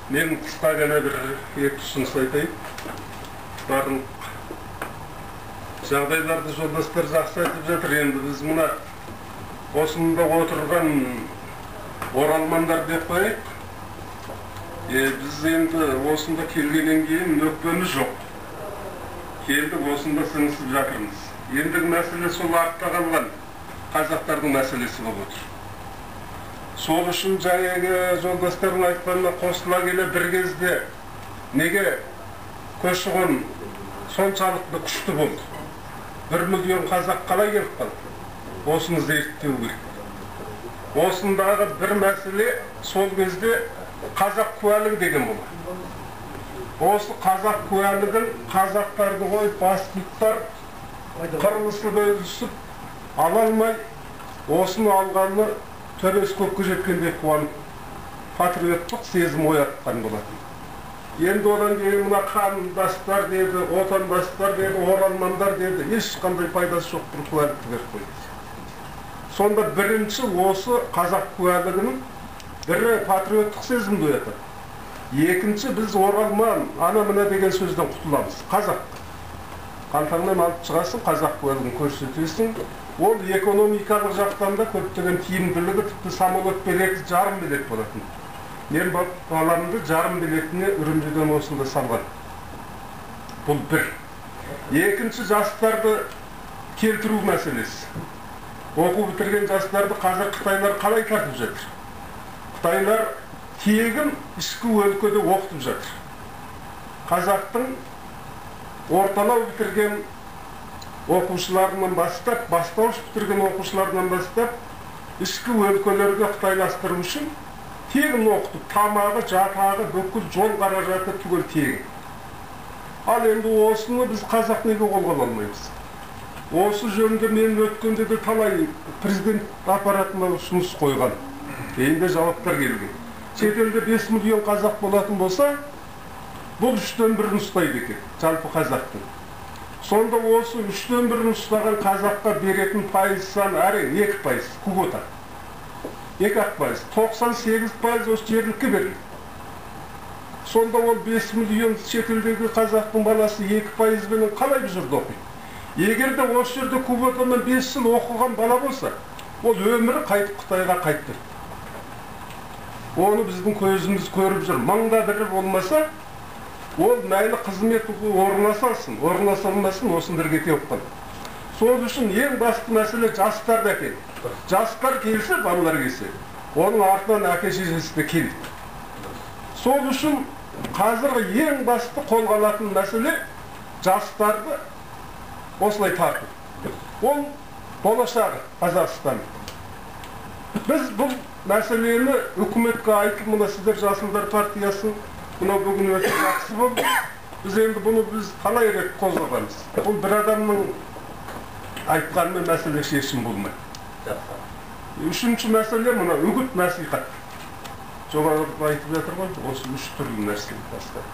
Мен қысқа ғана бір екі ұсыныс айтайын. Барлық жағдайларды жолдастар жақсы айтып жатыр. Енді біз мына осында отырған оралмандар деп қояйық. Біз енді осында келгеннен кейін өкпеміз жоқ. Келдік, осында сіңісіп жатырмыз. Ендігі мәселе сол артта қалған қазақтардың мәселесі болып отыр. Сол үшін жаңағы жолдастардың айтқанына қосыла келе бір кезде неге көші-қон соншалықты күшті болды? 1 миллион қазақ қалай келіп қалды? Осыны зерттеу керек. Осындағы бір мәселе сол кезде қазақ куәлігі деген болады. Осы қазақ куәлігін қазақтарды қойып бастықтар қырылысып өлісіп ала алмай, осыны алғаны төресі көкке жеткенде қуанып, патриоттық сезім оятқан болатын. Енді одан кейін мына қандастар деді, отандастар деді, оралмандар деді, ешқандай пайдасы жоқ бір куәлікті беріп қойды. Сонда бірінші осы қазақ куәлігінің бірі патриоттық сезімді оятады. Екінші, біз оралман, ана-мына деген сөзден құтыламыз. Қазақ. Қалтаңнан алып шығасың, қазақ куәлігін көрсетесің. Ол экономикалық жақтан да көптеген тиімділігі, тіпті самолет билеті жарым билет болатын. Мен баламды жарым билетіне Үрімжіден осында салған. Бұл бір. Екінші, жастарды келтіру мәселесі. Оқу бітірген жастарды қазір Қытайлар қалай тартып жатыр? Қытайлар тегін ішкі өлкеде оқытып жатыр. Қазақтың орталау бітірген оқушыларынан бастап, бастауыш бітірген оқушыларынан бастап, ішкі өлкелерге қытайластыру үшін тегін оқытып, тамағы, жатағы, бүкіл жол қаражаты түгел тегін. Ал енді осыны біз қазақ неге қолға алмаймыз? Осы жөнінде мен өткенде де талай президент аппаратына ұсыныс қойған. Енді жауаптар келген. Шетелде 5 миллион қазақ болатын болса, бұл 3-тен 1-ін ұстайды екен, жалпы қазақтың. Сонда осы 3-тен 1-ін ұстаған қазаққа беретін пайыз саны әрең 2%, квота. 2%, 98% осы жергілікке берілді. Сонда ол 5 миллион шетелдегі қазақтың баласы 2%-бен қалай бір жерде оқиды? Егер де осы жерде квотамен 5 жыл оқыған бала болса, ол өмірі қайтып Қытайға қайтты. Оны біздің көзіміз көріп жүр. Мыңда бірі болмаса, ол мәйлі қызмет орнаса алмасын, осындарға кеп қалды. Сол үшін ең басты мәселе жастарда екен. Жастар келсе, балалар келсе, оның артынан әке-шешесі де келді. Сол үшін қазіргі ең басты қолға алатын мәселе жастарды осылай тарту. Ол болашағы Қазақстан. Біз бұл мәселені үкіметке айтып, мына сіздер Жасылдар партиясын бұны бүгін өте жақсы болды. Біз енді бұны қалай рет қозғағанбыз. Бұл бір адамның айтқанымен мәселе шешім болмайды. Үшінші мәселе мұна үгіт насихат. Жоғарыда айтып жатыр ғой, осы 3 түрлі нәрсе бастап.